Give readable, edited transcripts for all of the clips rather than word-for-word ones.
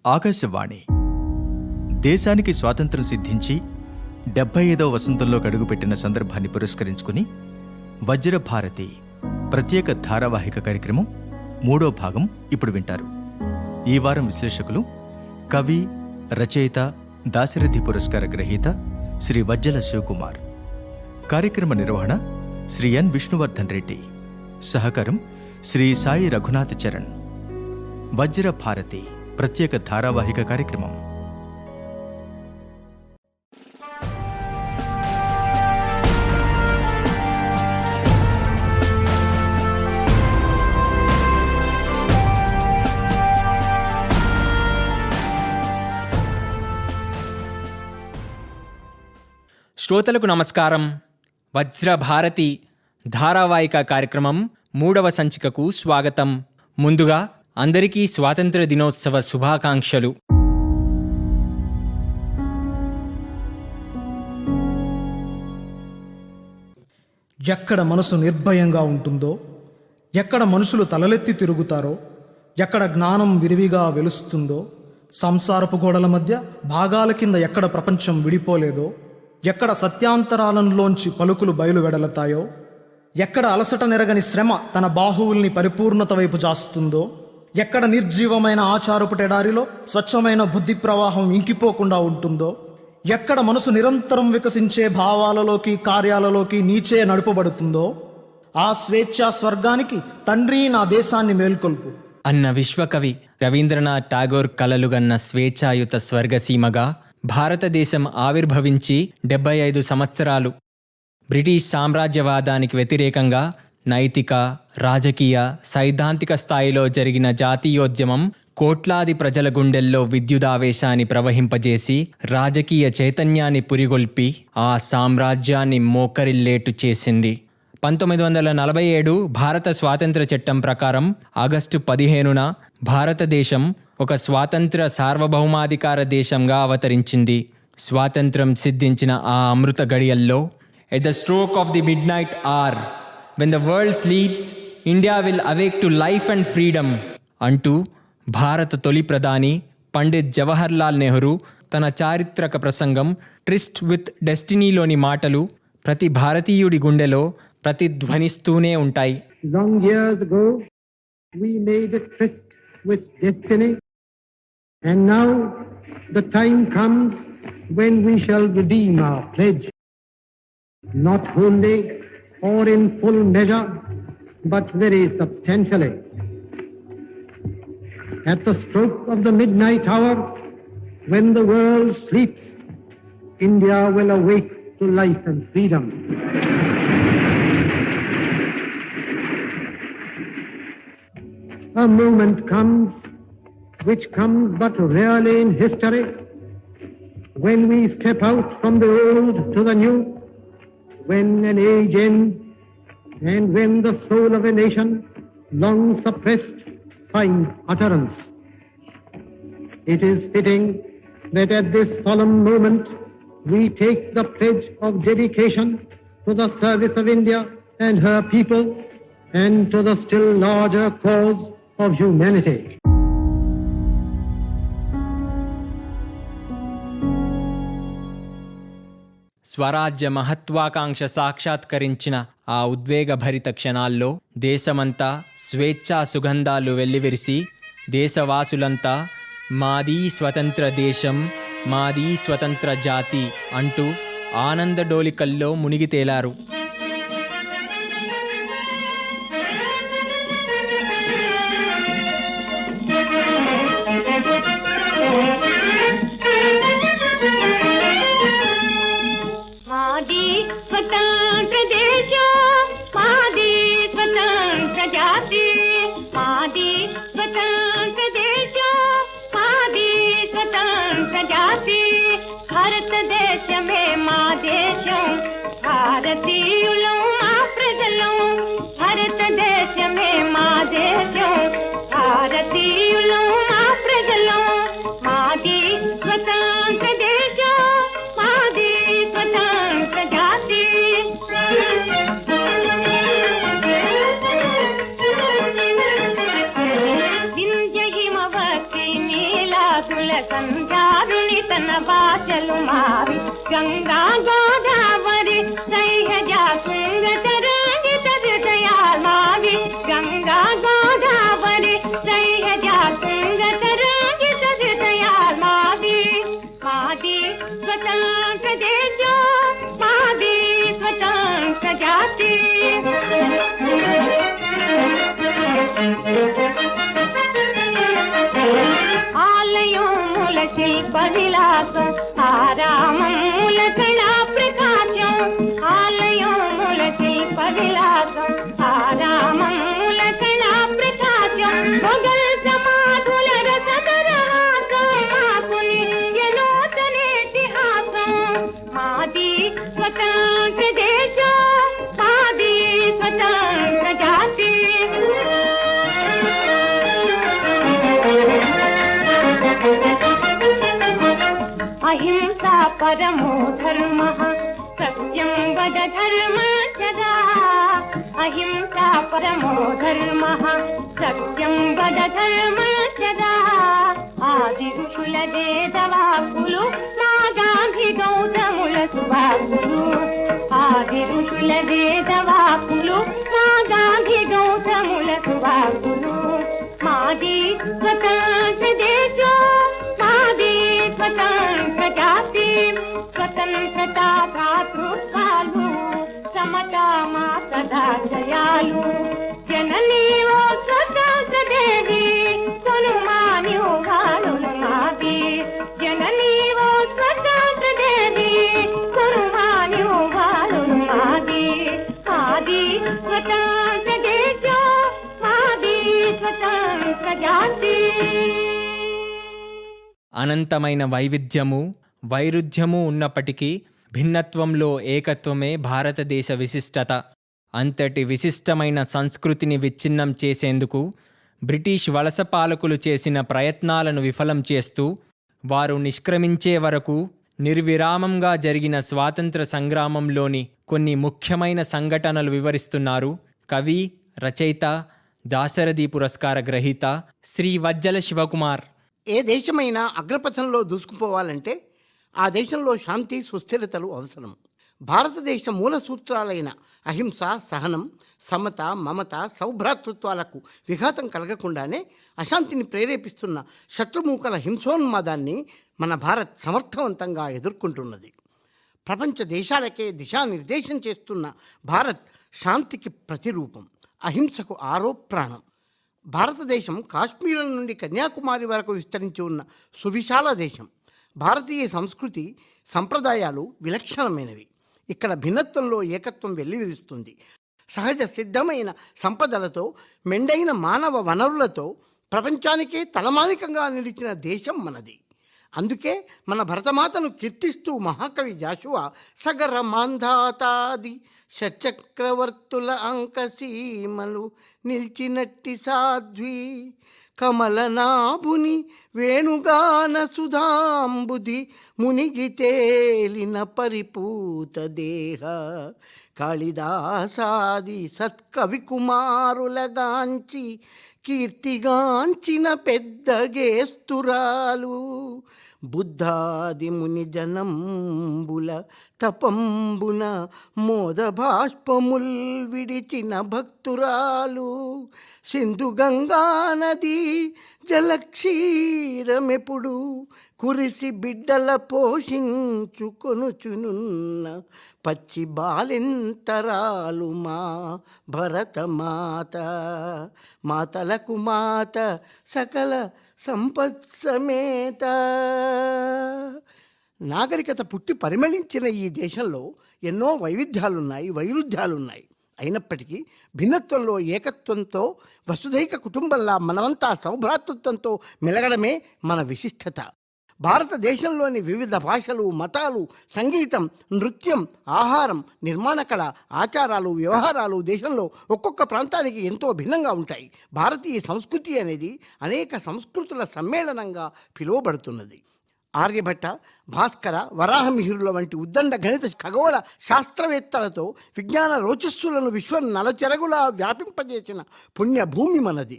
ఆకాశవాణి దేశానికి స్వాతంత్ర్యం సిద్ధించి 75వ వసంతంలో అడుగుపెట్టిన సందర్భాన్ని పురస్కరించుకుని వజ్రభారతి ప్రత్యేక ధారావాహిక కార్యక్రమం 3వ భాగం ఇప్పుడు వింటారు. ఈ వారం విశ్లేషకులు కవి, రచయిత, దాశరథి పురస్కార గ్రహీత శ్రీ వజ్జల శివకుమార్. కార్యక్రమ నిర్వహణ శ్రీ ఎన్ విష్ణువర్ధన్ రెడ్డి. సహకారం శ్రీ సాయి రఘునాథ్ చరణ్. వజ్రభారతి ప్రత్యేక ధారావాహిక కార్యక్రమం. శ్రోతలకు నమస్కారం. వజ్రభారతి ధారావాహిక కార్యక్రమం 3వ సంచికకు స్వాగతం. ముందుగా అందరికీ స్వాతంత్ర దినోత్సవ శుభాకాంక్షలు. ఎక్కడ మనసు నిర్భయంగా ఉంటుందో, ఎక్కడ మనుషులు తలలెత్తి తిరుగుతారో, ఎక్కడ జ్ఞానం విరివిగా వెలుస్తుందో, సంసారపు గోడల మధ్య భాగాల కింద ఎక్కడ ప్రపంచం విడిపోలేదో, ఎక్కడ సత్యాంతరాలంలోంచి పలుకులు బయలు వెడలతాయో, ఎక్కడ అలసట నెరగని శ్రమ తన బాహువుల్ని పరిపూర్ణత వైపు జాస్తుందో, ఎక్కడ నిర్జీవమైన ఆచారపు టెడారిలో స్వచ్ఛమైన బుద్ధి ప్రవాహం ఇంకిపోకుండా ఉంటుందో, ఎక్కడ మనసు నిరంతరం వికసించే భావాలలోకి కార్యాలలోకి నీచే నడుపబడుతుందో, ఆ స్వేచ్ఛా స్వర్గానికి తండ్రి నా దేశాన్ని మేల్కొల్పు అన్న విశ్వకవి రవీంద్రనాథ్ ఠాగూర్ కలలుగన్న స్వేచ్ఛాయుత స్వర్గసీమగా భారతదేశం ఆవిర్భవించి 75 సంవత్సరాలు. బ్రిటిష్ సామ్రాజ్యవాదానికి వ్యతిరేకంగా నైతిక, రాజకీయ, సైద్ధాంతిక స్థాయిలో జరిగిన జాతీయోద్యమం కోట్లాది ప్రజల గుండెల్లో విద్యుదావేశాన్ని ప్రవహింపజేసి రాజకీయ చైతన్యాన్ని పురిగొల్పి ఆ సామ్రాజ్యాన్ని మోకరిల్లేటు చేసింది. 1947 భారత స్వాతంత్ర చట్టం ప్రకారం ఆగస్టు 15న భారతదేశం ఒక స్వాతంత్ర సార్వభౌమాధికార దేశంగా అవతరించింది. స్వాతంత్రం సిద్ధించిన ఆ అమృత గడియల్లో at the stroke of the midnight or when the world sleeps, India will awake to life and freedom అంటూ భారత తొలి ప్రధాని పండిత్ జవహర్ లాల్ నెహ్రూ తన చారిత్రక ప్రసంగం ట్రిస్ట్ విత్ డెస్టినీలోని మాటలు ప్రతి భారతీయుడి గుండెలో ప్రతిధ్వనిస్తూనే ఉంటాయి. Long years ago, we made a tryst with destiny, and now the time comes when we shall redeem our pledge, not wholly or in full measure, but very substantially. At the stroke of the midnight hour, when the world sleeps, India will awake to life and freedom. A moment comes, which comes but rarely in history, when we step out from the old to the new, when an age ends, and when the soul of a nation, long suppressed, finds utterance. It is fitting that at this solemn moment we take the pledge of dedication to the service of India and her people, and to the still larger cause of humanity. స్వరాజ్య మహత్వాకాంక్ష సాక్షాత్కరించిన ఆ ఉద్వేగభరిత క్షణాల్లో దేశమంతా స్వేచ్ఛా సుగంధాలు వెల్లివిరిసి దేశవాసులంతా మాదీ స్వతంత్ర దేశం, మాదీ స్వతంత్ర జాతి అంటూ ఆనందడోలికల్లో మునిగి తేలారు. भारत देश में माँ देशों भारतीय భాసుల సంధ్యారుని తన భాషలు మావి గంగా గోదావరి సహజ సుంగతరంగిత హృదయాల్ మావి గంగా గోదావరి సహజ సుంగతరంగిత హృదయాల్ మావి మాది స్వతంత్ర దేశం మాది స్వతంత్ర జాతి ఆలయముల శిల్ప విలాసం ఆరామముల కళా ప్రకాశం ఆలయముల శిల్ప విలాసం ఆరామముల కళా ప్రకాశం మొగల్ సమాధుల రసధరహాసం మాకుని ఎనూతనేతిహాసం మాది స్వతంత్ర దేశం మాది స్వతంత్ర జాతి అహింసా పరమో ధర్మ సత్యం వద ధర్మ సదా అహింసా పరమో ధర్మ సత్యం వద ధర్మ సదా ఆది ఋషుల వేదవాకులు మా గాంధీ గౌతముల సువాకులు ఆది ఋషుల వేదవాకులు మా గాంధీ గౌతముల సువాకులు మాది స్వతంత్ర దేశం మాది స్వతంత్ర జాతి స్వతంత్రతా భ్రాతృత్వాలు సమతా మా సదా జయాలు జననీ ఓ స్వతంత్ర దేవి కొనుమాన్యు గాలులు మాది జననీ ఓ స్వతంత్ర దేవి కొనుమాన్యు గాలులు మాది మాది స్వతంత్ర దేశం మాది స్వతంత్ర జాతి అనంతమైన వైవిధ్యము వైరుధ్యము ఉన్నప్పటికీ భిన్నత్వంలో ఏకత్వమే భారతదేశ విశిష్టత. అంతటి విశిష్టమైన సంస్కృతిని విచ్ఛిన్నం చేసేందుకు బ్రిటిష్ వలస పాలకులు చేసిన ప్రయత్నాలను విఫలం చేస్తూ వారు నిష్క్రమించే వరకు నిర్విరామంగా జరిగిన స్వాతంత్ర సంగ్రామంలోని కొన్ని ముఖ్యమైన సంఘటనలు వివరిస్తున్నారు కవి, రచయిత, దాశరథి పురస్కార గ్రహీత శ్రీ వజ్జల శివకుమార్. ఏ దేశమైనా అగ్రపథంలో దూసుకుపోవాలంటే ఆ దేశంలో శాంతి సుస్థిరతలు అవసరం. భారతదేశ మూల సూత్రాలైన అహింస, సహనం, సమత, మమత, సౌభ్రాతృత్వాలకు విఘాతం కలగకుండానే అశాంతిని ప్రేరేపిస్తున్న శత్రుమూకల హింసోన్మాదాన్ని మన భారత్ సమర్థవంతంగా ఎదుర్కొంటున్నది. ప్రపంచ దేశాలకే దిశానిర్దేశం చేస్తున్న భారత్ శాంతికి ప్రతిరూపం, అహింసకు ఆరో ప్రాణం. భారతదేశం కాశ్మీరం నుండి కన్యాకుమారి వరకు విస్తరించి ఉన్న సువిశాల దేశం. భారతీయ సంస్కృతి సంప్రదాయాలు విలక్షణమైనవి. ఇక్కడ భిన్నత్వంలో ఏకత్వం వెల్లివిరుస్తుంది. సహజ సిద్ధమైన సంపదలతో, మెండైన మానవ వనరులతో ప్రపంచానికే తలమానికంగా నిలిచిన దేశం మనది. అందుకే మన భరతమాతను కీర్తిస్తూ మహాకవి జాషువా సగర మాంధాతాది షట్చక్రవర్తుల అంకసీమలు నిల్చినట్టి సాధ్వి కమలనాభుని వేణుగాన సుధాంబుధి మునిగి తేలిన పరిపూత దేహ కాళిదాసాది సత్కవి కుమారులగాంచి కీర్తిగాంచిన పెద్దగేస్తురాలు బుద్ధాది ముని జనంబుల తపంబున మోద బాష్పముల్ విడిచిన భక్తురాలు సింధు గంగా నది జలక్షీరమెప్పుడు కురిసి బిడ్డల పోషించుకొనుచునున్న పచ్చి బాలెంతరాలు మా భరతమాత మాతలకు మాత సకల సంపత్సమేత. నాగరికత పుట్టి పరిమళించిన ఈ దేశంలో ఎన్నో వైవిధ్యాలున్నాయి, వైరుధ్యాలున్నాయి. అయినప్పటికీ భిన్నత్వంలో ఏకత్వంతో వసుధైక కుటుంబంలా మనమంతా సౌభ్రాతృత్వంతో మెలగడమే మన విశిష్టత. భారతదేశంలోని వివిధ భాషలు, మతాలు, సంగీతం, నృత్యం, ఆహారం, నిర్మాణ కళ, ఆచారాలు, వ్యవహారాలు దేశంలో ఒక్కొక్క ప్రాంతానికి ఎంతో భిన్నంగా ఉంటాయి. భారతీయ సంస్కృతి అనేది అనేక సంస్కృతుల సమ్మేళనంగా పిలువబడుతున్నది. ఆర్యభట్ట, భాస్కర, వరాహమిహిరుల వంటి ఉద్దండ గణిత ఖగోళ శాస్త్రవేత్తలతో విజ్ఞాన రోచస్సులను విశ్వం నలచెరగులా వ్యాపింపజేసిన పుణ్యభూమి మనది.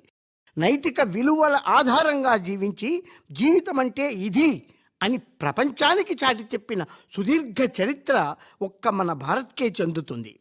నైతిక విలువల ఆధారంగా జీవించి జీవితం అంటే ఇది అని ప్రపంచానికి చాటి చెప్పిన సుదీర్ఘ చరిత్ర ఒక్క మన భారత్కే చెందుతుంది.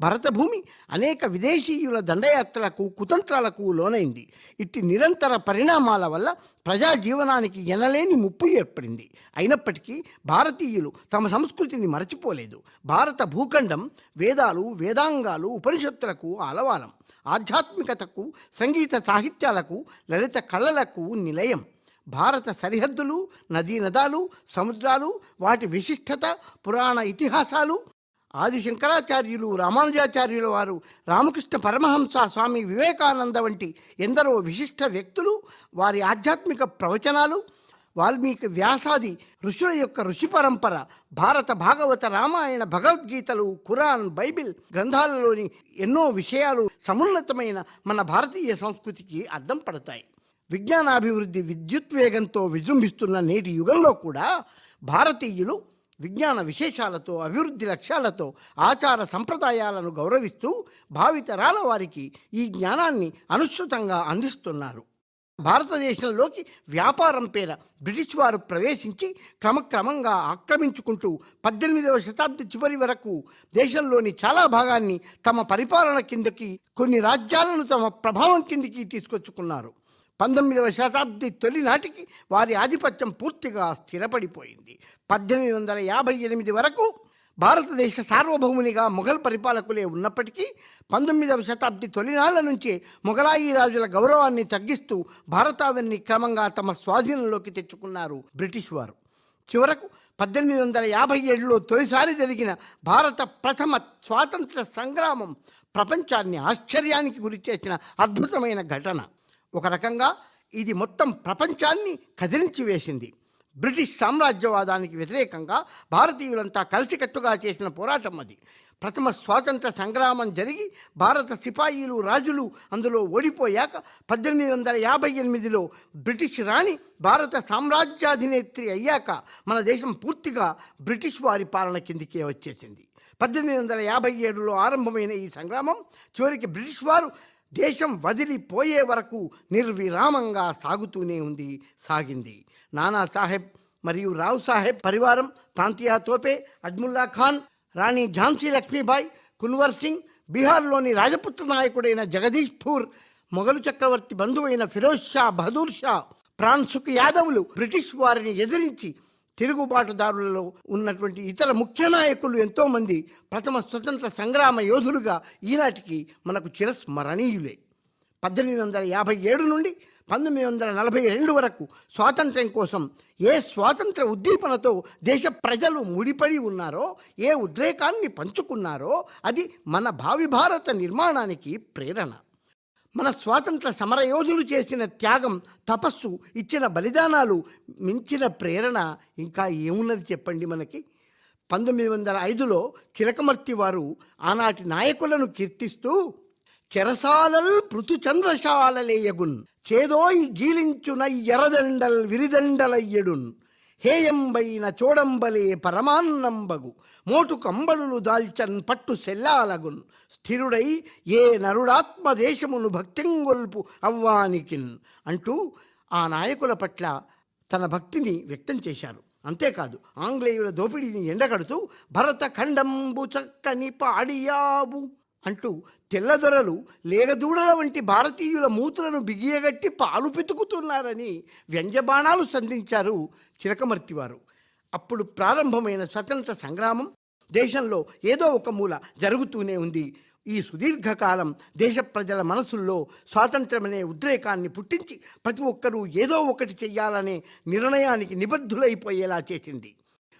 భరతభూమి అనేక విదేశీయుల దండయాత్రలకు కుతంత్రాలకు లోనైంది. ఇట్టి నిరంతర పరిణామాల వల్ల ప్రజా జీవనానికి ఎనలేని ముప్పు ఏర్పడింది. అయినప్పటికీ భారతీయులు తమ సంస్కృతిని మరచిపోలేదు. భారత భూఖండం వేదాలు, వేదాంగాలు, ఉపనిషత్తులకు ఆలవాలం. ఆధ్యాత్మికతకు, సంగీత సాహిత్యాలకు, లలిత కళలకు నిలయం. భారత సరిహద్దులు, నదీనదాలు, సముద్రాలు, వాటి విశిష్టత, పురాణ ఇతిహాసాలు, ఆది శంకరాచార్యులు, రామానుజాచార్యుల వారు, రామకృష్ణ పరమహంస, స్వామి వివేకానంద వంటి ఎందరో విశిష్ట వ్యక్తులు, వారి ఆధ్యాత్మిక ప్రవచనాలు, వాల్మీకి వ్యాసాది ఋషుల యొక్క ఋషి పరంపర, భారత భాగవత, రామాయణ, భగవద్గీతలు, ఖురాన్, బైబిల్ గ్రంథాలలోని ఎన్నో విషయాలు సమున్నతమైన మన భారతీయ సంస్కృతికి అద్దం పడతాయి. విజ్ఞానాభివృద్ధి విద్యుత్వేగంతో విజృంభిస్తున్న నేటి యుగంలో కూడా భారతీయులు విజ్ఞాన విశేషాలతో, అభివృద్ధి లక్ష్యాలతో, ఆచార సంప్రదాయాలను గౌరవిస్తూ భావితరాల వారికి ఈ జ్ఞానాన్ని అనుసృతంగా అందిస్తున్నారు. భారతదేశంలోకి వ్యాపారం పేర బ్రిటిష్ వారు ప్రవేశించి క్రమక్రమంగా ఆక్రమించుకుంటూ 18వ శతాబ్ది చివరి వరకు దేశంలోని చాలా భాగాన్ని తమ పరిపాలన కిందకి, కొన్ని రాజ్యాలను తమ ప్రభావం కిందికి తీసుకొచ్చుకున్నారు. 19వ శతాబ్ది తొలి నాటికి వారి ఆధిపత్యం పూర్తిగా స్థిరపడిపోయింది. 1858 వరకు భారతదేశ సార్వభౌమునిగా మొఘల్ పరిపాలకులే ఉన్నప్పటికీ 19వ శతాబ్ది తొలినాళ్ల నుంచే మొఘలాయి రాజుల గౌరవాన్ని తగ్గిస్తూ భారతావనిని క్రమంగా తమ స్వాధీనంలోకి తెచ్చుకున్నారు బ్రిటిష్ వారు. చివరకు 1857లో తొలిసారి జరిగిన భారత ప్రథమ స్వాతంత్ర సంగ్రామం ప్రపంచాన్ని ఆశ్చర్యానికి గురిచేసిన అద్భుతమైన ఘటన. ఒక రకంగా ఇది మొత్తం ప్రపంచాన్ని కదిలించి వేసింది. బ్రిటిష్ సామ్రాజ్యవాదానికి వ్యతిరేకంగా భారతీయులంతా కలిసికట్టుగా చేసిన పోరాటం అది. ప్రథమ స్వాతంత్ర సంగ్రామం జరిగి భారత సిపాయిలు, రాజులు అందులో ఓడిపోయాక 1858లో బ్రిటిష్ రాణి భారత సామ్రాజ్యాధినేత్రి అయ్యాక మన దేశం పూర్తిగా బ్రిటిష్ వారి పాలన కిందికే వచ్చేసింది. 1857లో ఆరంభమైన ఈ సంగ్రామం చివరికి బ్రిటిష్ వారు దేశం వదిలిపోయే వరకు నిర్విరామంగా సాగింది. నానాసాహెబ్ మరియు రావ్ సాహెబ్ పరివారం, తాంతియా తోపే, అజ్ముల్లా ఖాన్, రాణి ఝాన్సీ లక్ష్మీబాయి, కున్వర్ సింగ్, బీహార్లోని రాజపుత్ర నాయకుడైన జగదీష్పూర్, మొఘలు చక్రవర్తి బంధువైన ఫిరోజ్ షా, బహదూర్ షా, ప్రాణ్సుఖ్ యాదవులు బ్రిటిష్ వారిని ఎదిరించి తిరుగుబాటుదారులలో ఉన్నటువంటి ఇతర ముఖ్య నాయకులు ఎంతోమంది ప్రథమ స్వతంత్ర సంగ్రామ యోధులుగా ఈనాటికి మనకు చిరస్మరణీయులే. 1857 నుండి 1942 వరకు స్వాతంత్ర్యం కోసం ఏ స్వాతంత్ర ఉద్దీపనతో దేశ ప్రజలు ముడిపడి ఉన్నారో, ఏ ఉద్రేకాన్ని పంచుకున్నారో అది మన భావి భారత నిర్మాణానికి ప్రేరణ. మన స్వాతంత్ర సమరయోధులు చేసిన త్యాగం, తపస్సు, ఇచ్చిన బలిదానాలు మించిన ప్రేరణ ఇంకా ఏమున్నది చెప్పండి మనకి. 1905లో చిలకమర్తి వారు ఆనాటి నాయకులను కీర్తిస్తూ చెరసాలల్ పృథుచంద్రశాలలేయగున్ చేదోయి గీలించున ఎర్రదండల్ విరిదండలయ్యడున్ హేయంబైన చోడంబలే పరమాన్నంబగు మోటు కంబడులు దాల్చన్ పట్టు సెల్లాలగున్ స్థిరుడై ఏ నరుడాత్మదేశమును భక్తింగొల్పు అవ్వానికిన్ అంటూ ఆ నాయకుల పట్ల తన భక్తిని వ్యక్తం చేశారు. అంతేకాదు ఆంగ్లేయుల దోపిడీని ఎండగడుతూ భరత ఖండంబు చక్కని పాడియాబు అంటూ తెల్లదొరలు లేగదూడల వంటి భారతీయుల మూతులను బిగియగట్టి పాలు పితుకుతున్నారని వ్యంజబాణాలు సంధించారు చిలకమర్తి వారు. అప్పుడు ప్రారంభమైన స్వతంత్ర సంగ్రామం దేశంలో ఏదో ఒక మూల జరుగుతూనే ఉంది. ఈ సుదీర్ఘకాలం దేశ ప్రజల మనసుల్లో స్వాతంత్రమనే ఉద్రేకాన్ని పుట్టించి ప్రతి ఒక్కరూ ఏదో ఒకటి చెయ్యాలనే నిర్ణయానికి నిబద్ధులైపోయేలా చేసింది.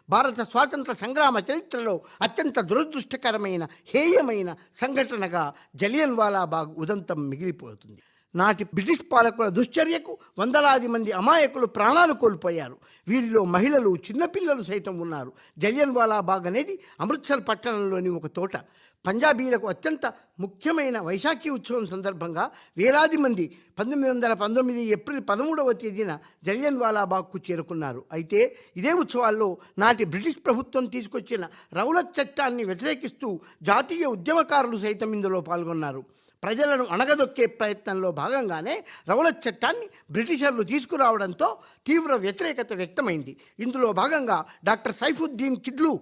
భారత స్వాతంత్ర సంగ్రామ చరిత్రలో అత్యంత దురదృష్టకరమైన, హేయమైన సంఘటనగా జలియన్ వాలాబాగ్ ఉదంతం మిగిలిపోతుంది. నాటి బ్రిటిష్ పాలకుల దుశ్చర్యకు వందలాది మంది అమాయకులు ప్రాణాలు కోల్పోయారు. వీరిలో మహిళలు, చిన్నపిల్లలు సైతం ఉన్నారు. జలియన్ వాలాబాగ్ అనేది అమృత్సర్ పట్టణంలోని ఒక తోట. పంజాబీలకు అత్యంత ముఖ్యమైన వైశాఖి ఉత్సవం సందర్భంగా వేలాది మంది 1919 ఏప్రిల్ 13వ తేదీన జలియన్ వాలాబాగ్కు చేరుకున్నారు. అయితే ఇదే ఉత్సవాల్లో నాటి బ్రిటిష్ ప్రభుత్వం తీసుకొచ్చిన రౌలత్ చట్టాన్ని వ్యతిరేకిస్తూ జాతీయ ఉద్యమకారులు సైతం ఇందులో పాల్గొన్నారు. ప్రజలను అణగదొక్కే ప్రయత్నంలో భాగంగానే రౌలత్ చట్టాన్ని బ్రిటిషర్లు తీసుకురావడంతో తీవ్ర వ్యతిరేకత వ్యక్తమైంది. ఇందులో భాగంగా డాక్టర్ సైఫుద్దీన్ కిడ్లు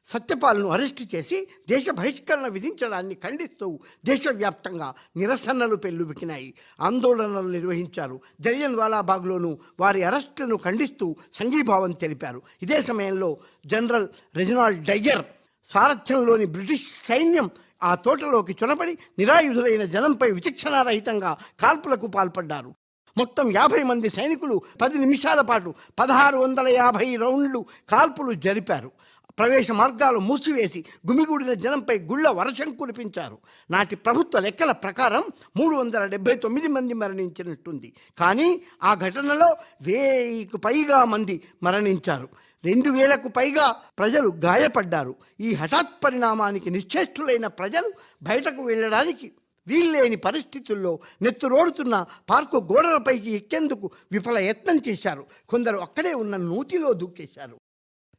సత్యపాల్ను అరెస్టు చేసి దేశ బహిష్కరణ విధించడాన్ని ఖండిస్తూ దేశవ్యాప్తంగా నిరసనలు పెల్లుబికినాయి. ఆందోళనలు నిర్వహించారు. జలియన్వాలా బాగ్లోనూ వారి అరెస్టులను ఖండిస్తూ సంఘీభావం తెలిపారు. ఇదే సమయంలో జనరల్ రెజినాల్డ్ డయ్యర్ సారథ్యంలోని బ్రిటిష్ సైన్యం ఆ తోటలోకి చొరబడి నిరాయుధులైన జనంపై విచక్షణారహితంగా కాల్పులకు పాల్పడ్డారు. మొత్తం 50 మంది సైనికులు 10 నిమిషాల పాటు 1650 రౌండ్లు కాల్పులు జరిపారు. ప్రవేశ మార్గాలు మూసివేసి గుమిగూడిన జనంపై గుళ్ల వర్షం కురిపించారు. నాటి ప్రభుత్వ లెక్కల ప్రకారం 379 మంది మరణించినట్టుంది. కానీ ఆ ఘటనలో 1000కు పైగా మంది మరణించారు. 2000కు పైగా ప్రజలు గాయపడ్డారు. ఈ హఠాత్ పరిణామానికి నిశ్చేష్టులైన ప్రజలు బయటకు వెళ్ళడానికి వీల్లేని పరిస్థితుల్లో నెత్తురోడుతున్న పార్కు గోడలపైకి ఎక్కేందుకు విఫల యత్నం చేశారు. కొందరు అక్కడే ఉన్న నూతిలో దూకేశారు.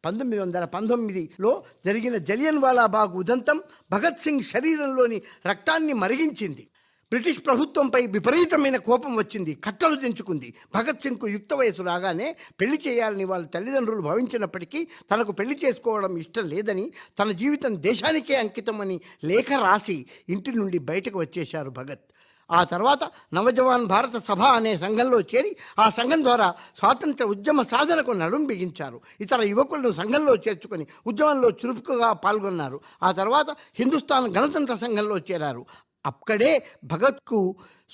1919లో జరిగిన జలియన్వాలా బాగ్ ఉదంతం భగత్ సింగ్ శరీరంలోని రక్తాన్ని మరిగించింది. బ్రిటిష్ ప్రభుత్వంపై విపరీతమైన కోపం వచ్చింది. కట్టలు తెంచుకుంది. భగత్ సింగ్కు యుక్త వయసు రాగానే పెళ్లి చేయాలని వాళ్ళ తల్లిదండ్రులు భావించినప్పటికీ తనకు పెళ్లి చేసుకోవడం ఇష్టం లేదని, తన జీవితం దేశానికే అంకితమని లేఖ రాసి ఇంటి నుండి బయటకు వచ్చేశారు భగత్. ఆ తర్వాత నవజవాన్ భారత సభ అనే సంఘంలో చేరి ఆ సంఘం ద్వారా స్వాతంత్ర ఉద్యమ సాధనకు నడుం బిగించారు. ఇతర యువకులను సంఘంలో చేర్చుకొని ఉద్యమంలో చురుకుగా పాల్గొన్నారు. ఆ తర్వాత హిందుస్థాన్ గణతంత్ర సంఘంలో చేరారు. అక్కడే భగత్కు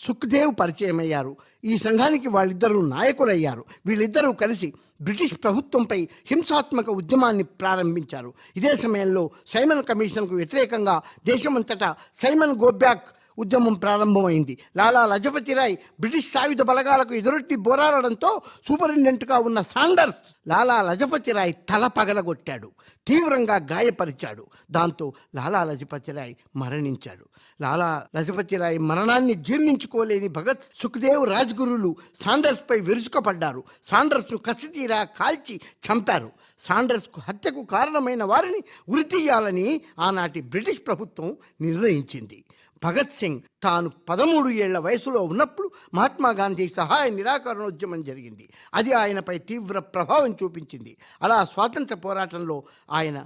సుఖ్దేవ్ పరిచయం అయ్యారు. ఈ సంఘానికి వాళ్ళిద్దరూ నాయకులయ్యారు. వీళ్ళిద్దరూ కలిసి బ్రిటిష్ ప్రభుత్వంపై హింసాత్మక ఉద్యమాన్ని ప్రారంభించారు. ఇదే సమయంలో సైమన్ కమిషన్కు వ్యతిరేకంగా దేశమంతటా సైమన్ గో బ్యాక్ ఉద్యమం ప్రారంభమైంది. లాలా లజపతి రాయ్ బ్రిటిష్ సాయుధ బలగాలకు ఎదురొట్టి పోరాడడంతో సూపరింటెండెంట్గా ఉన్న సాండర్స్ లాలా లజపతి రాయ్ తల పగలగొట్టాడు, తీవ్రంగా గాయపరిచాడు. దాంతో లాలా లజపతి రాయ్ మరణించాడు. లాలా లజపతి రాయ్ మరణాన్ని జీర్ణించుకోలేని భగత్, సుఖ్దేవ్, రాజ్గురులు సాండర్స్పై విరుచుకపడ్డారు. సాండర్స్ను కసితీరా కాల్చి చంపారు. సాండర్స్కు హత్యకు కారణమైన వారిని ఉరితీయాలని ఆనాటి బ్రిటిష్ ప్రభుత్వం నిర్ణయించింది. భగత్ సింగ్ తాను 13 ఏళ్ల వయసులో ఉన్నప్పుడు మహాత్మా గాంధీ సహాయ నిరాకరణోద్యమం జరిగింది. అది ఆయనపై తీవ్ర ప్రభావం చూపించింది. అలా స్వాతంత్ర పోరాటంలో ఆయన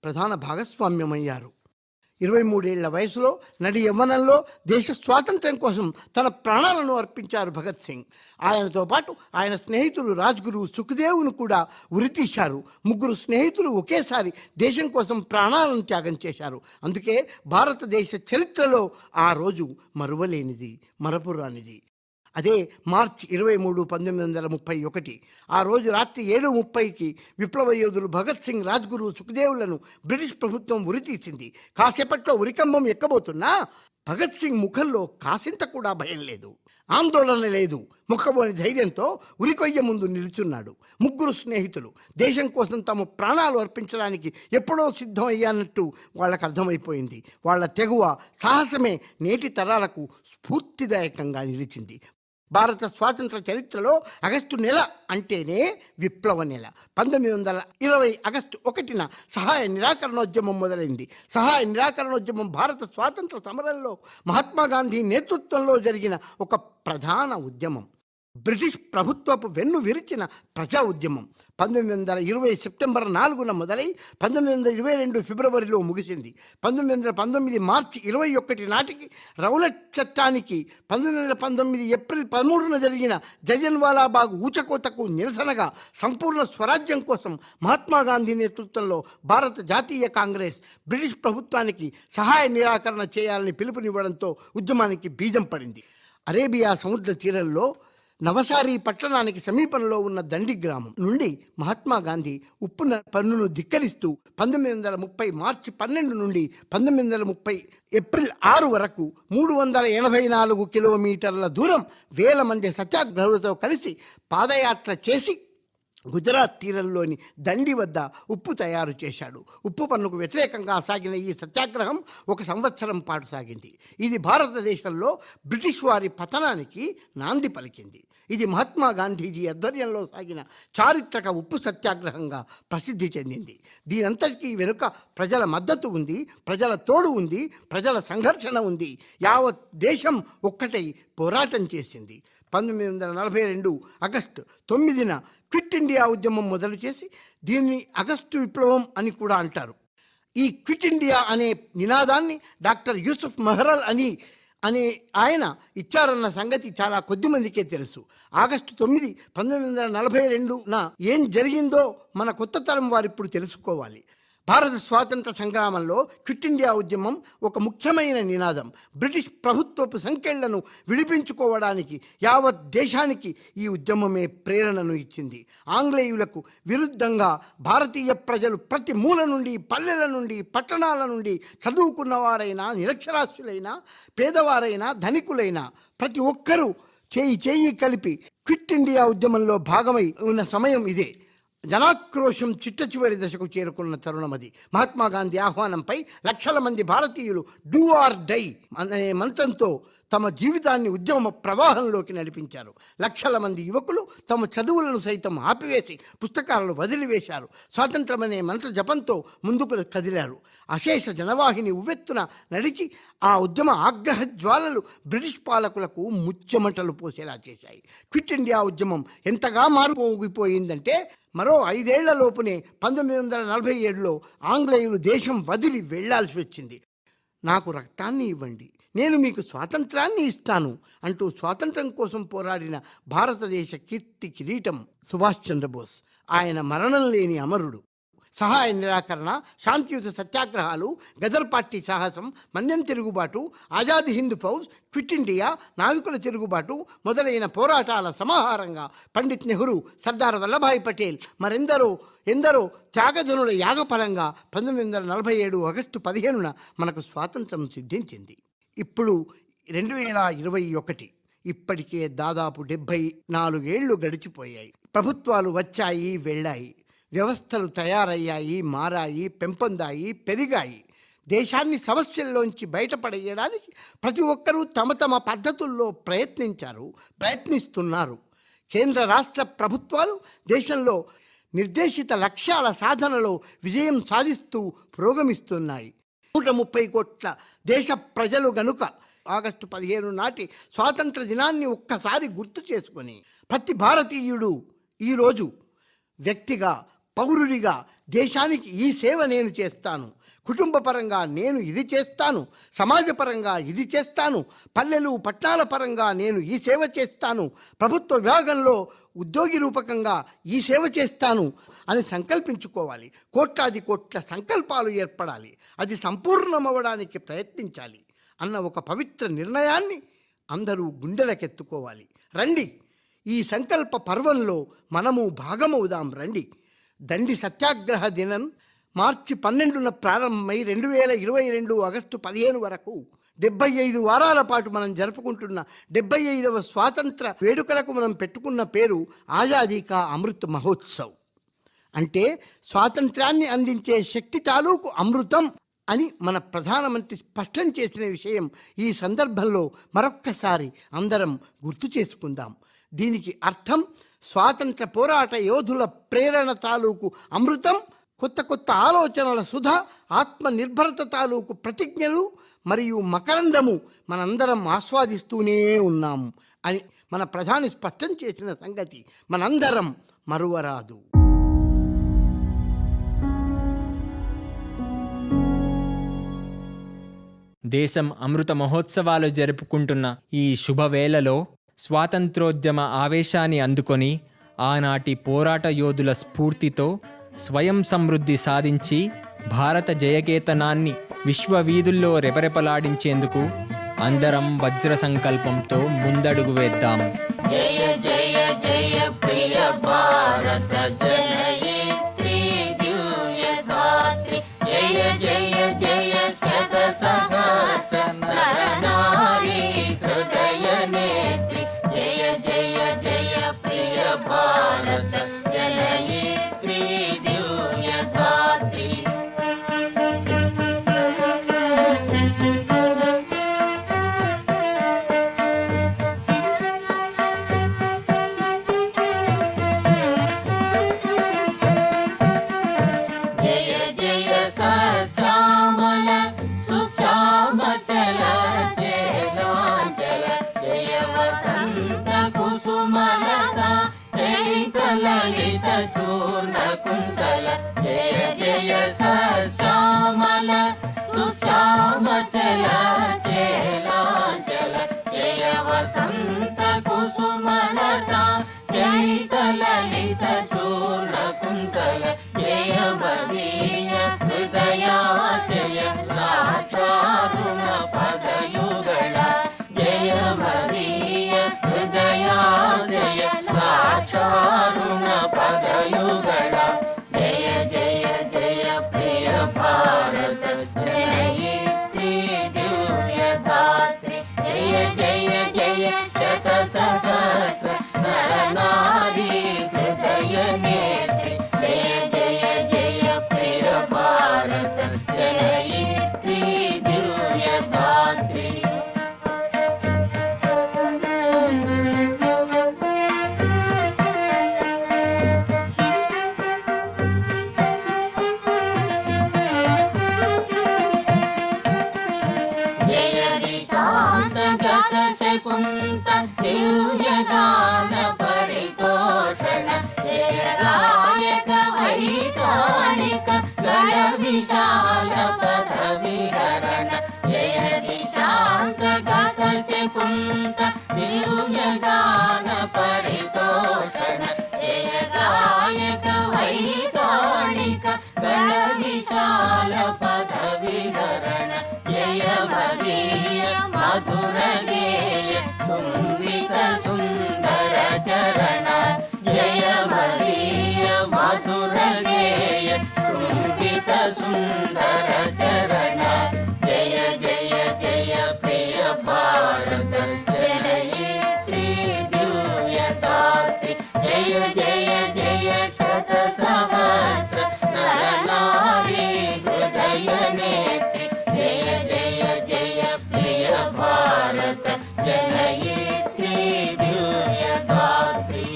ప్రధాన భాగస్వామ్యమయ్యారు. 23 ఏళ్ల వయసులో నడి యవ్వనంలో దేశ స్వాతంత్ర్యం కోసం తన ప్రాణాలను అర్పించారు భగత్ సింగ్. ఆయనతో పాటు ఆయన స్నేహితులు రాజ్గురు, సుఖ్దేవ్ను కూడా ఉరితీశారు. 3 స్నేహితులు ఒకేసారి దేశం కోసం ప్రాణాలను త్యాగం చేశారు. అందుకే భారతదేశ చరిత్రలో ఆ రోజు మరువలేనిది, మరపురానిది. అదే మార్చి 23, 1931. ఆ రోజు రాత్రి 7:30కి విప్లవ యోధులు భగత్ సింగ్, రాజ్గురు, సుఖ్దేవ్లను బ్రిటిష్ ప్రభుత్వం ఉరితీసింది. కాసేపట్లో ఉరికంబం ఎక్కబోతున్నా భగత్ సింగ్ ముఖంలో కాసింత కూడా భయం లేదు, ఆందోళన లేదు. ముఖబోని ధైర్యంతో ఉరికొయ్య ముందు నిలుచున్నాడు. 3 స్నేహితులు దేశం కోసం తమ ప్రాణాలు అర్పించడానికి ఎప్పుడో సిద్ధం అయ్యానట్టు వాళ్ళకు అర్థమైపోయింది. వాళ్ళ తెగువ, సాహసమే నేటి తరాలకు స్ఫూర్తిదాయకంగా నిలిచింది. భారత స్వాతంత్ర చరిత్రలో ఆగస్టు నెల అంటేనే విప్లవ నెల. 1920 ఆగస్టు 1న సహాయ నిరాకరణోద్యమం మొదలైంది. సహాయ నిరాకరణోద్యమం భారత స్వాతంత్ర సమరంలో మహాత్మా గాంధీ నేతృత్వంలో జరిగిన ఒక ప్రధాన ఉద్యమం. బ్రిటిష్ ప్రభుత్వపు వెన్ను విరిచిన ప్రజా ఉద్యమం. 1920 సెప్టెంబర్ 4న మొదలై 1922 ఫిబ్రవరిలో ముగిసింది. 1919 మార్చి 21 నాటికి రౌలట్ చట్టానికి, 1919 ఏప్రిల్ 13న జరిగిన జలియన్వాలా బాగ్ ఊచకోతకు నిరసనగా సంపూర్ణ స్వరాజ్యం కోసం మహాత్మా గాంధీ నేతృత్వంలో భారత జాతీయ కాంగ్రెస్ బ్రిటిష్ ప్రభుత్వానికి సహాయ నిరాకరణ చేయాలని పిలుపునివ్వడంతో ఉద్యమానికి బీజం పడింది. అరేబియా సముద్ర తీరంలో నవసారి పట్టణానికి సమీపంలో ఉన్న దండి గ్రామం నుండి మహాత్మా గాంధీ ఉప్పు పన్నును ధిక్కరిస్తూ 1930 మార్చి 12 నుండి 1930 ఏప్రిల్ 6 వరకు 384 కిలోమీటర్ల దూరం వేల మంది సత్యాగ్రహులతో కలిసి పాదయాత్ర చేసి గుజరాత్ తీరంలోని దండి వద్ద ఉప్పు తయారు చేశాడు. ఉప్పు పన్నుకు వ్యతిరేకంగా సాగిన ఈ సత్యాగ్రహం 1 సంవత్సరం పాటు సాగింది. ఇది భారతదేశంలో బ్రిటిష్ వారి పతనానికి నాంది పలికింది. ఇది మహాత్మా గాంధీజీ ఆధ్వర్యంలో సాగిన చారిత్రక ఉప్పు సత్యాగ్రహంగా ప్రసిద్ధి చెందింది. దీనంతటికీ వెనుక ప్రజల మద్దతు ఉంది, ప్రజల తోడు ఉంది, ప్రజల సంఘర్షణ ఉంది. యావత్ దేశం ఒక్కటై పోరాటం చేసింది. 1942 ఆగస్టు 9న క్విట్ ఇండియా ఉద్యమం మొదలు చేసి దీన్ని ఆగస్టు విప్లవం అని కూడా అంటారు. ఈ క్విట్ ఇండియా అనే నినాదాన్ని డాక్టర్ యూసుఫ్ మెహ్రల్ అనే ఆయన ఇచ్చారన్న సంగతి చాలా కొద్ది మందికే తెలుసు. ఆగస్టు 9, 1942న ఏం జరిగిందో మన కొత్త తరం వారు ఇప్పుడు తెలుసుకోవాలి. భారత స్వాతంత్ర సంగ్రామంలో క్విట్ ఇండియా ఉద్యమం ఒక ముఖ్యమైన నినాదం. బ్రిటిష్ ప్రభుత్వపు సంకెళ్లను విడిపించుకోవడానికి యావత్ దేశానికి ఈ ఉద్యమమే ప్రేరణను ఇచ్చింది. ఆంగ్లేయులకు విరుద్ధంగా భారతీయ ప్రజలు ప్రతి మూల నుండి, పల్లెల నుండి, పట్టణాల నుండి, చదువుకున్నవారైనా, నిరక్షరాస్యులైనా, పేదవారైనా, ధనికులైనా ప్రతి ఒక్కరూ చేయి కలిపి క్విట్ ఇండియా ఉద్యమంలో భాగమై ఉన్న సమయం ఇదే. జనాక్రోశం చిట్ట చివరి దశకు చేరుకున్న తరుణం అది. మహాత్మా గాంధీ ఆహ్వానంపై లక్షల మంది భారతీయులు డూ ఆర్ డై అనే మంత్రంతో తమ జీవితాన్ని ఉద్యమ ప్రవాహంలోకి నడిపించారు. లక్షల మంది యువకులు తమ చదువులను సైతం ఆపివేసి పుస్తకాలను వదిలివేశారు. స్వాతంత్రమనే మంత్ర జపంతో ముందుకు కదిలారు. అశేష జనవాహిని ఉవ్వెత్తున నడిచి ఆ ఉద్యమ ఆగ్రహ జ్వాలలు బ్రిటిష్ పాలకులకు ముచ్చెమటలు పోసేలా చేశాయి. క్విట్ ఇండియా ఉద్యమం ఎంతగా మారిపోయిందంటే మరో 5 ఏళ్లలోపునే 1947లో ఆంగ్లేయులు దేశం వదిలి వెళ్లాల్సి వచ్చింది. నాకు రక్తాన్ని ఇవ్వండి, నేను మీకు స్వాతంత్రాన్ని ఇస్తాను అంటూ స్వాతంత్రం కోసం పోరాడిన భారతదేశ కీర్తి కిరీటం సుభాష్ చంద్రబోస్. ఆయన మరణం లేని అమరుడు. సహాయ నిరాకరణ, శాంతియుత సత్యాగ్రహాలు, గదర్ పార్టీ సాహసం, మన్యం తిరుగుబాటు, ఆజాద్ హింద్ ఫౌజ్, క్విట్ ఇండియా, నావికుల తిరుగుబాటు మొదలైన పోరాటాల సమాహారంగా పండిత్ నెహ్రూ, సర్దార్ వల్లభాయ్ పటేల్ ఎందరో త్యాగజనుల యాగఫలంగా 1947 ఆగస్టు 15న మనకు స్వాతంత్రం సిద్ధించింది. ఇప్పుడు 2021. ఇప్పటికే దాదాపు 74 ఏళ్లు గడిచిపోయాయి. ప్రభుత్వాలు వచ్చాయి, వెళ్ళాయి. వ్యవస్థలు తయారయ్యాయి, మారాయి, పెంపొందాయి, పెరిగాయి. దేశాన్ని సమస్యల్లోంచి బయటపడేయడానికి ప్రతి ఒక్కరూ తమ తమ పద్ధతుల్లో ప్రయత్నిస్తున్నారు. కేంద్ర రాష్ట్ర ప్రభుత్వాలు దేశంలో నిర్దేశిత లక్ష్యాల సాధనలో విజయం సాధిస్తూ పురోగమిస్తున్నాయి. 130 కోట్ల దేశ ప్రజలు గనుక ఆగస్టు 15 నాటి స్వాతంత్ర దినాన్ని ఒక్కసారి గుర్తు చేసుకొని ప్రతి భారతీయుడు ఈరోజు వ్యక్తిగా, పౌరుడిగా దేశానికి ఈ సేవ నేను చేస్తాను, కుటుంబపరంగా నేను ఇది చేస్తాను, సమాజపరంగా ఇది చేస్తాను, పల్లెలు పట్టణాల పరంగా నేను ఈ సేవ చేస్తాను, ప్రభుత్వ విభాగంలో ఉద్యోగి రూపకంగా ఈ సేవ చేస్తాను అని సంకల్పించుకోవాలి. కోట్లాది కోట్ల సంకల్పాలు ఏర్పడాలి. అది సంపూర్ణమవడానికి ప్రయత్నించాలి అన్న ఒక పవిత్ర నిర్ణయాన్ని అందరూ గుండెలకెత్తుకోవాలి. రండి, ఈ సంకల్ప పర్వంలో మనము భాగమవుదాం. రండి. దండి సత్యాగ్రహ దినం మార్చి 12న ప్రారంభమై 2022 ఆగస్టు 15 వరకు 75 వారాల పాటు మనం జరుపుకుంటున్న 75వ స్వాతంత్ర వేడుకలకు మనం పెట్టుకున్న పేరు ఆజాదీ కా అమృత్ మహోత్సవ్. అంటే స్వాతంత్రాన్ని అందించే శక్తి తాలూకు అమృతం అని మన ప్రధానమంత్రి స్పష్టం చేసిన విషయం ఈ సందర్భంలో మరొక్కసారి అందరం గుర్తు చేసుకుందాం. దీనికి అర్థం స్వాతంత్ర పోరాట యోధుల ప్రేరణ తాలూకు అమృతం, కొత్త కొత్త ఆలోచనల సుధ, ఆత్మనిర్భరత తాలూకు ప్రతిజ్ఞలు మరియు మకరందము మనందరం ఆస్వాదిస్తూనే ఉన్నాము అని మన ప్రధాని స్పష్టం చేసిన సంగతి మనందరం మరువరాదు. దేశం అమృత మహోత్సవాలు జరుపుకుంటున్న ఈ శుభవేళలో స్వాతంత్రోద్యమ ఆవేశాన్ని అందుకొని ఆనాటి పోరాట యోధుల స్ఫూర్తితో స్వయం సమృద్ధి సాధించి భారత జయకేతనాన్ని విశ్వవీధుల్లో రెపరెపలాడించేందుకు అందరం వజ్ర సంకల్పంతో ముందడుగు వేద్దాం. జయ జయ జయ ప్రియ భారత జనయిత్రి దివ్యధాత్రి, జయ జయ జయ శత సహస్ర నరనారీ హృదయ నేత్రి, జయ జయ జయ ప్రియ భారత జనయిత్రి. శకుంతల జయ జయ సశ్యామల సుశ్యామచల చేలాచల జయ వసంత కుసుమలత చైతలలిత చూర్ణ కుంతల జయ మదీయ హృదయాశయ లాక్షారుణ పదయుగళ జయ మదీయ హృదయాశయ లాక్షారుణ పదయుగళ జయ జయ జయ ప్రియ భారత జనయిత్రి దివ్య ధాత్రి జయ జయ జయ శత సహస్ర నర నారీ హృదయ నేత్రి జయ జయ జయ ప్రియ భారత జనయిత్రి దివ్య ధాత్రి జయ దిశాంత గత శకుంత దివ్య గాన పరితోషణ జయ గాయక వైతాళిక గణ విశాల పద విహరణ జయ దిశాంత గత శకుంత దివ్య గాన పరితోషణ జయ గాయక వైతాళిక గణ విశాల పద విహరణ జయ మదీయ మధుర గేయ సుంవిత సుందర చరణ జయ మదీయ మధుర గేయ సుంవిత సుందర చరణ జయ జయ జయ ప్రియ భారత జనయిత్రి దివ్య ధాత్రి జయ జయ జయ శత సహస్ర నర నారీ హృదయ నేత్రి జయ జయ జయ ప్రియ భారత జనయిత్రి దివ్య ధాత్రి.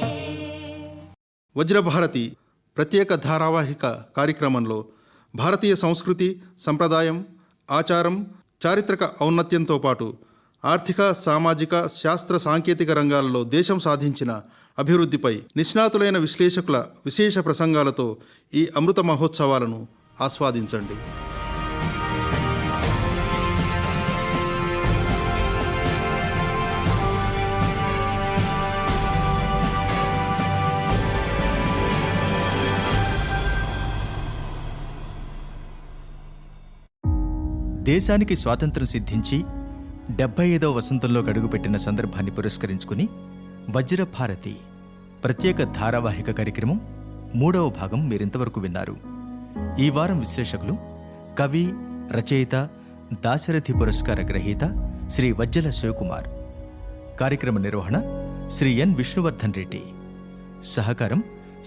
వజ్రభారతి ప్రత్యేక ధారావాహిక కార్యక్రమంలో భారతీయ సంస్కృతి, సంప్రదాయం, ఆచారం, చారిత్రక ఔన్నత్యంతో పాటు ఆర్థిక, సామాజిక, శాస్త్ర, సాంకేతిక రంగాలలో దేశం సాధించిన అభివృద్ధిపై నిష్ణాతులైన విశ్లేషకుల విశేష ప్రసంగాలతో ఈ అమృత మహోత్సవాలను ఆస్వాదించండి. దేశానికి స్వాతంత్ర్యం సిద్ధించి 75వ వసంతంలో అడుగుపెట్టిన సందర్భాన్ని పురస్కరించుకుని వజ్రభారతి ప్రత్యేక ధారావాహిక కార్యక్రమం 3వ భాగం మీరింతవరకు విన్నారు. ఈ వారం విశ్లేషకులు కవి, రచయిత, దాశరథి పురస్కార గ్రహీత శ్రీ వజ్జల శివకుమార్. కార్యక్రమ నిర్వహణ శ్రీ ఎన్ విష్ణువర్ధన్ రెడ్డి. సహకారం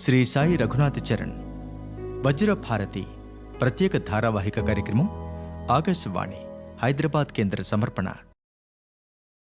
శ్రీ సాయి రఘునాథ్ చరణ్. వజ్రభారతి ప్రత్యేక ధారావాహిక కార్యక్రమం ఆకాశవాణి హైదరాబాద్ కేంద్ర సమర్పణ.